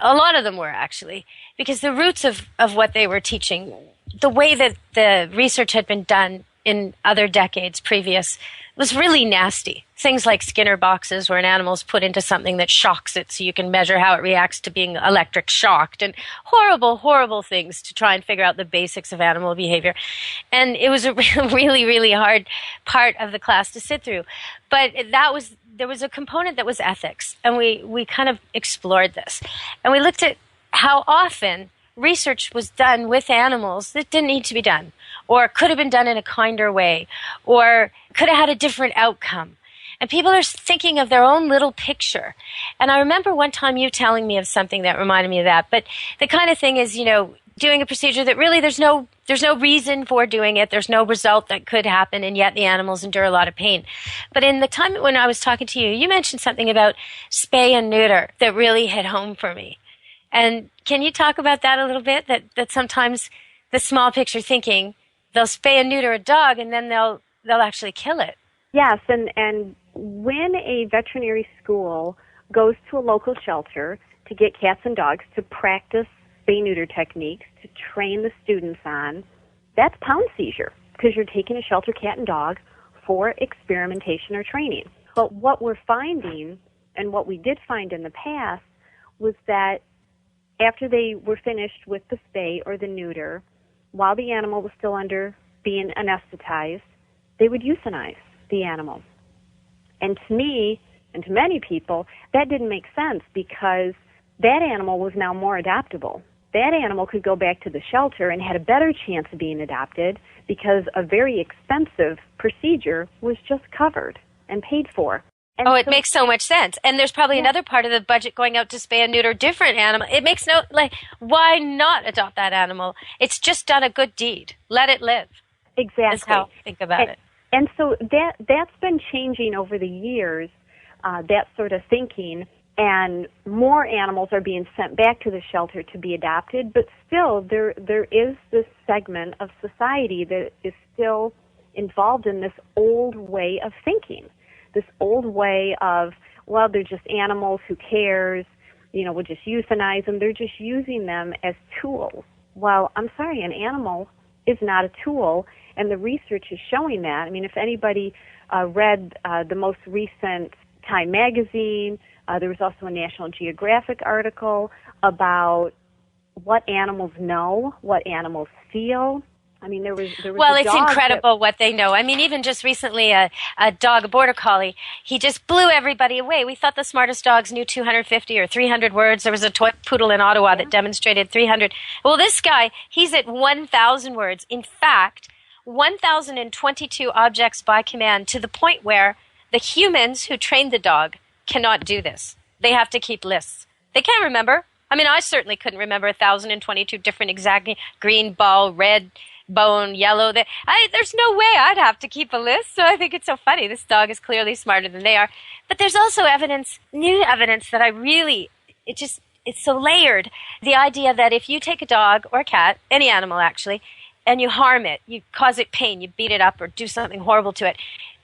Speaker 3: A lot of them were, actually, because the roots of what they were teaching, the way that the research had been done in other decades previous, was really nasty. Things like Skinner boxes where an animal's put into something that shocks it so you can measure how it reacts to being electric shocked, and horrible, horrible things to try and figure out the basics of animal behavior. And it was a really, really hard part of the class to sit through. But there was a component that was ethics, and we kind of explored this. And we looked at how often research was done with animals that didn't need to be done, or could have been done in a kinder way, or could have had a different outcome. And people are thinking of their own little picture. And I remember one time you telling me of something that reminded me of that. But the kind of thing is, doing a procedure that really there's no reason for doing it. There's no result that could happen, and yet the animals endure a lot of pain. But in the time when I was talking to you, you mentioned something about spay and neuter that really hit home for me. And can you talk about that a little bit? That sometimes the small picture thinking, they'll spay and neuter a dog and then they'll actually kill it.
Speaker 4: Yes, and when a veterinary school goes to a local shelter to get cats and dogs to practice spay-neuter techniques to train the students on, that's pound seizure, because you're taking a shelter cat and dog for experimentation or training. But what we're finding, and what we did find in the past, was that after they were finished with the spay or the neuter, while the animal was still under being anesthetized, they would euthanize the animal. And to me, and to many people, that didn't make sense, because that animal was now more adoptable. That animal could go back to the shelter and had a better chance of being adopted because a very expensive procedure was just covered and paid for. And
Speaker 3: it makes so much sense. And there's probably another part of the budget going out to spay and neuter different animal. It makes why not adopt that animal? It's just done a good deed. Let it live.
Speaker 4: Exactly.
Speaker 3: Is how I think about it.
Speaker 4: And so that's been changing over the years, that sort of thinking, and more animals are being sent back to the shelter to be adopted, but still there is this segment of society that is still involved in this old way of thinking, this old way of, well, they're just animals, who cares, we'll just euthanize them. They're just using them as tools. Well, I'm sorry, an animal is not a tool, and the research is showing that. I mean, if anybody read the most recent Time magazine, there was also a National Geographic article about what animals know, what animals feel. I mean, there was
Speaker 3: well, it's incredible what they know. I mean, even just recently, a dog, a border collie, he just blew everybody away. We thought the smartest dogs knew 250 or 300 words. There was a toy poodle in Ottawa that demonstrated 300. Well, this guy, he's at 1,000 words. In fact, 1,022 objects by command, to the point where the humans who trained the dog cannot do this. They have to keep lists. They can't remember. I mean, I certainly couldn't remember 1,022 different exact green ball, red bone, yellow. There's no way I'd have to keep a list. So I think it's so funny. This dog is clearly smarter than they are. But there's also new evidence that it's so layered. The idea that if you take a dog or a cat, any animal actually, and you harm it, you cause it pain, you beat it up or do something horrible to it,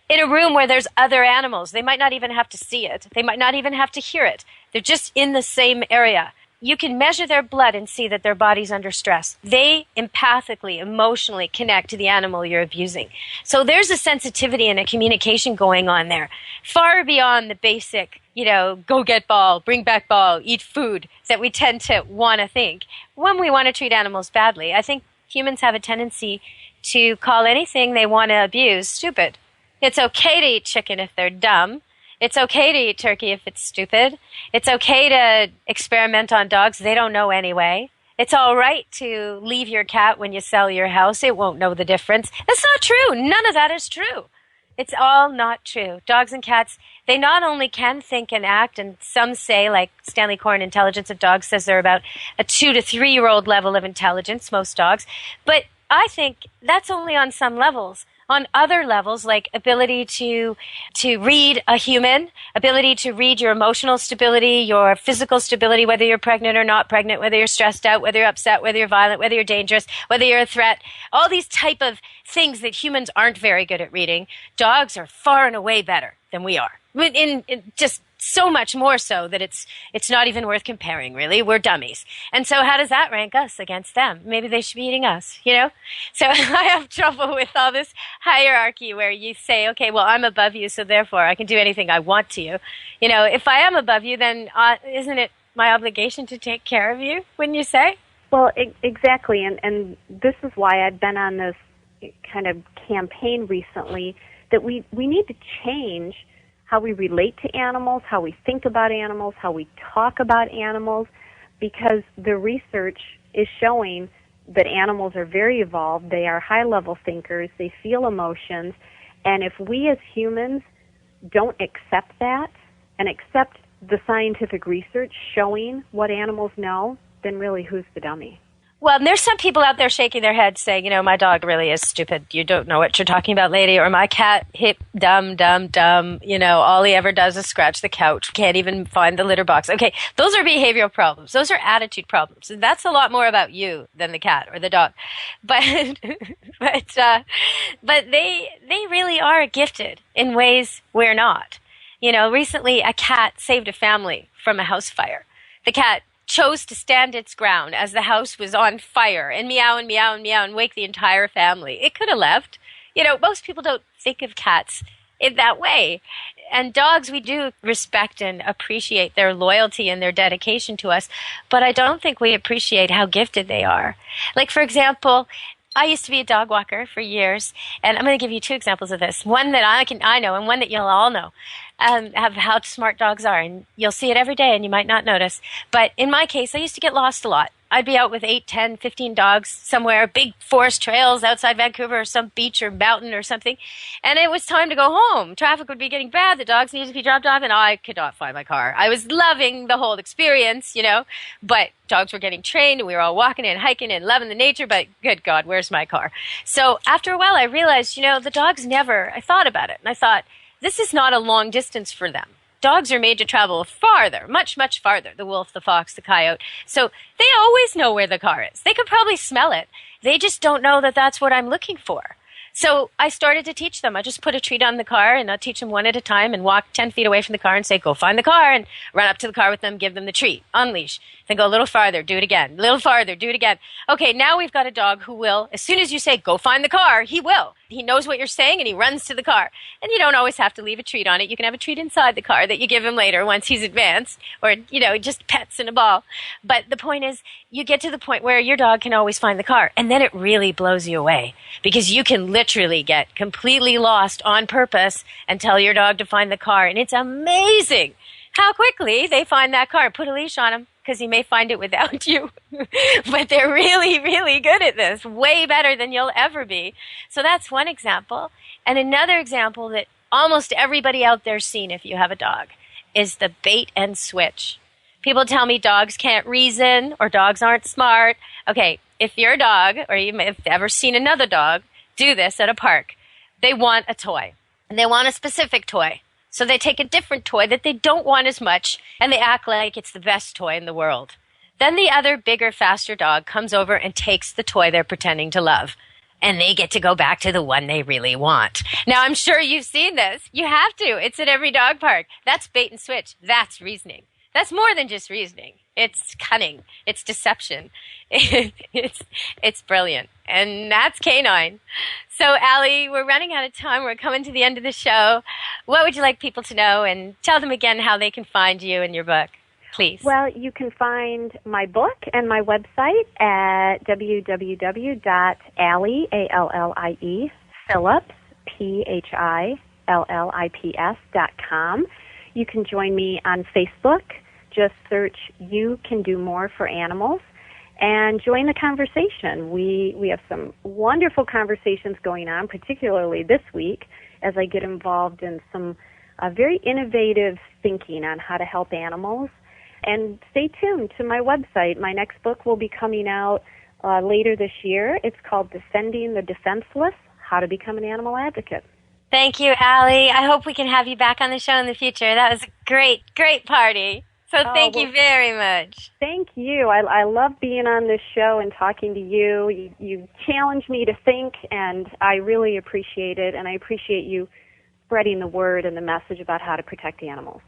Speaker 3: in a room where there's other animals, they might not even have to see it. They might not even have to hear it. They're just in the same area. You can measure their blood and see that their body's under stress. They empathically, emotionally connect to the animal you're abusing. So there's a sensitivity and a communication going on there, far beyond the basic, go get ball, bring back ball, eat food that we tend to want to think when we want to treat animals badly. I think humans have a tendency to call anything they want to abuse stupid. It's okay to eat chicken if they're dumb. It's okay to eat turkey if it's stupid. It's okay to experiment on dogs. They don't know anyway. It's all right to leave your cat when you sell your house. It won't know the difference. That's not true. None of that is true. It's all not true. Dogs and cats, they not only can think and act, and some say, like Stanley Corn Intelligence of Dogs says they're about a 2 to 3-year-old level of intelligence, most dogs, but I think that's only on some levels. on other levels, like ability to read a human, ability to read your emotional stability, your physical stability, whether you're pregnant or not pregnant, whether you're stressed out, whether you're upset, whether you're violent, whether you're dangerous, whether you're a threat, all these type of things that humans aren't very good at reading. Dogs are far and away better than we are. In just so much more so that it's not even worth comparing, really. We're dummies. And so how does that rank us against them? Maybe they should be eating us, you know? So I have trouble with all this hierarchy where you say, okay, well, I'm above you, so therefore I can do anything I want to you. You know, if I am above you, then isn't it my obligation to take care of you, wouldn't you say?
Speaker 4: Well, exactly. And this is why I've been on this kind of campaign recently that we need to change how we relate to animals, how we think about animals, how we talk about animals, because the research is showing that animals are very evolved. They are high-level thinkers. They feel emotions. And if we as humans don't accept that and accept the scientific research showing what animals know, then really who's the dummy?
Speaker 3: Well, and there's some people out there shaking their heads saying, you know, my dog really is stupid. You don't know what you're talking about, lady. Or my cat, hip, dumb. You know, all he ever does is scratch the couch. Can't even find the litter box. Okay, those are behavioral problems. Those are attitude problems. And that's a lot more about you than the cat or the dog. But they really are gifted in ways we're not. You know, recently a cat saved a family from a house fire. The cat chose to stand its ground as the house was on fire and meow and meow and meow and wake the entire family. It could have left. You know, most people don't think of cats in that way. And dogs, we do respect and appreciate their loyalty and their dedication to us, but I don't think we appreciate how gifted they are. Like, for example, I used to be a dog walker for years, and I'm going to give you two examples of this. One that I know and one that you'll all know. Of how smart dogs are, and you'll see it every day and you might not notice. But in my case, I used to get lost a lot. I'd be out with 8, 10, 15 dogs somewhere, big forest trails outside Vancouver or some beach or mountain or something, and it was time to go home. Traffic would be getting bad, the dogs needed to be dropped off, and I could not find my car. I was loving the whole experience, you know, but dogs were getting trained and we were all walking and hiking and loving the nature, but good God, where's my car? So after a while I realized, you know, the dogs never, I thought about it, and I thought, this is not a long distance for them. Dogs are made to travel farther, much, much farther, the wolf, the fox, the coyote. So they always know where the car is. They could probably smell it. They just don't know that that's what I'm looking for. So I started to teach them. I just put a treat on the car, and I'll teach them one at a time and walk 10 feet away from the car and say, go find the car, and run up to the car with them, give them the treat, unleash. Then go a little farther, do it again, a little farther, do it again. Okay, now we've got a dog who will, as soon as you say, go find the car, he will. He knows what you're saying, and he runs to the car. And you don't always have to leave a treat on it. You can have a treat inside the car that you give him later once he's advanced, or, you know, just pets in a ball. But the point is, you get to the point where your dog can always find the car, and then it really blows you away, because you can literally get completely lost on purpose and tell your dog to find the car, and it's amazing how quickly they find that car. Put a leash on him, because he may find it without you. But they're really, really good at this, way better than you'll ever be. So that's one example. And another example that almost everybody out there's seen if you have a dog is the bait and switch. People tell me dogs can't reason or dogs aren't smart. Okay, if you're a dog, or you may have ever seen another dog do this at a park, they want a toy. And they want a specific toy. So they take a different toy that they don't want as much, and they act like it's the best toy in the world. Then the other bigger, faster dog comes over and takes the toy they're pretending to love. And they get to go back to the one they really want. Now, I'm sure you've seen this. You have to. It's at every dog park. That's bait and switch. That's reasoning. That's more than just reasoning. It's cunning. It's deception. It's brilliant. And that's canine. So, Allie, we're running out of time. We're coming to the end of the show. What would you like people to know? And tell them again how they can find you and your book, please.
Speaker 4: Well, you can find my book and my website at www.allie, A-L-L-I-E, Phillips, Phillips.com. You can join me on Facebook. Just search You Can Do More for Animals and join the conversation. We have some wonderful conversations going on, particularly this week, as I get involved in some very innovative thinking on how to help animals. And stay tuned to my website. My next book will be coming out later this year. It's called Defending the Defenseless, how to become an animal advocate.
Speaker 3: Thank you, Allie. I hope we can have you back on the show in the future. That was a great, great party. So thank you very much.
Speaker 4: Thank you. I love being on this show and talking to you. You challenge me to think, and I really appreciate it, and I appreciate you spreading the word and the message about how to protect the animals.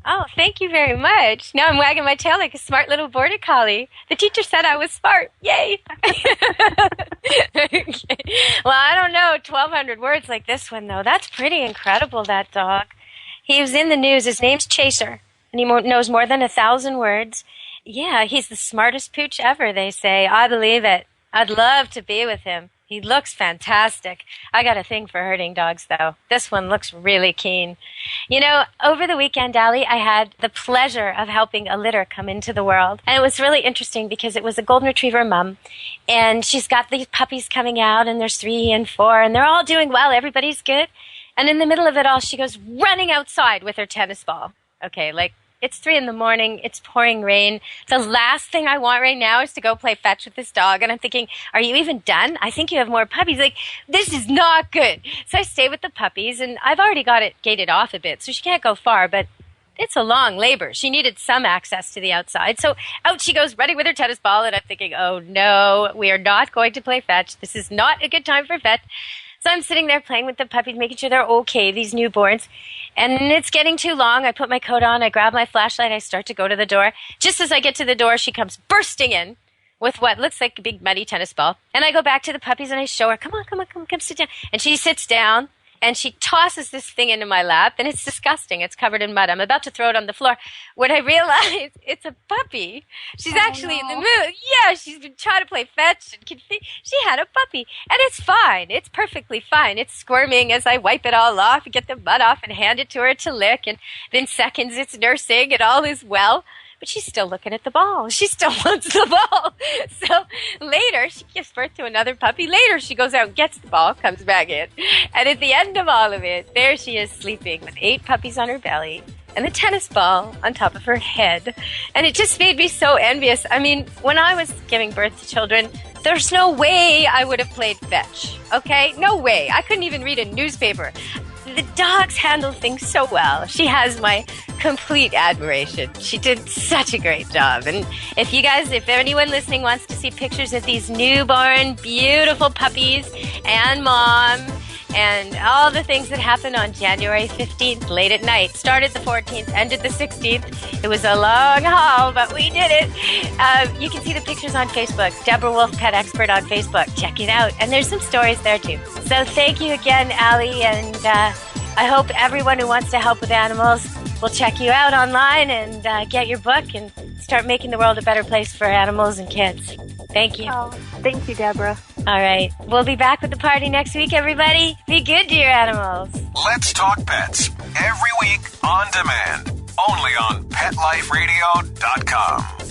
Speaker 3: Oh, thank you very much. Now I'm wagging my tail like a smart little border collie. The teacher said I was smart. Yay! Okay. Well, I don't know, 1,200 words like this one, though. That's pretty incredible, that dog. He was in the news. His name's Chaser, and he knows more than 1,000 words. Yeah, he's the smartest pooch ever, they say. I believe it. I'd love to be with him. He looks fantastic. I got a thing for herding dogs, though. This one looks really keen. You know, over the weekend, Allie, I had the pleasure of helping a litter come into the world. And it was really interesting because it was a golden retriever mom. And she's got these puppies coming out, and there's 3 and 4, and they're all doing well. Everybody's good. And in the middle of it all, she goes running outside with her tennis ball. Okay, like, it's 3 a.m, it's pouring rain. The last thing I want right now is to go play fetch with this dog. And I'm thinking, are you even done? I think you have more puppies. Like, this is not good. So I stay with the puppies, and I've already got it gated off a bit, so she can't go far, but it's a long labor. She needed some access to the outside. So out she goes running with her tennis ball, and I'm thinking, oh no, we are not going to play fetch. This is not a good time for fetch. So I'm sitting there playing with the puppies, making sure they're okay, these newborns. And it's getting too long. I put my coat on. I grab my flashlight. I start to go to the door. Just as I get to the door, she comes bursting in with what looks like a big muddy tennis ball. And I go back to the puppies and I show her, come on, come sit down. And she sits down and she tosses this thing into my lap. And it's disgusting. It's covered in mud. I'm about to throw it on the floor when I realize it's a puppy. She's actually in the mood. Yeah, she's been trying to play fetch. And she had a puppy. And it's fine. It's perfectly fine. It's squirming as I wipe it all off, get the mud off, and hand it to her to lick. And in seconds, it's nursing, and all is well. But she's still looking at the ball. She still wants the ball. So later, she gives birth to another puppy. Later, she goes out and gets the ball, comes back in. And at the end of all of it, there she is sleeping with 8 puppies on her belly and the tennis ball on top of her head. And it just made me so envious. I mean, when I was giving birth to children, there's no way I would have played fetch, okay? No way. I couldn't even read a newspaper. The dogs handle things so well. She has my complete admiration. She did such a great job. And if anyone listening wants to see pictures of these newborn, beautiful puppies and mom and all the things that happened on January 15th, late at night, started the 14th, ended the 16th. It was a long haul, but we did it. You can see the pictures on Facebook. Deborah Wolf, Pet Expert on Facebook. Check it out. And there's some stories there, too. So thank you again, Allie, and I hope everyone who wants to help with animals will check you out online and get your book and start making the world a better place for animals and kids. Thank you.
Speaker 4: Oh, thank you, Deborah.
Speaker 3: All right. We'll be back with the party next week, everybody. Be good to your animals.
Speaker 13: Let's Talk Pets. Every week on demand. Only on PetLifeRadio.com.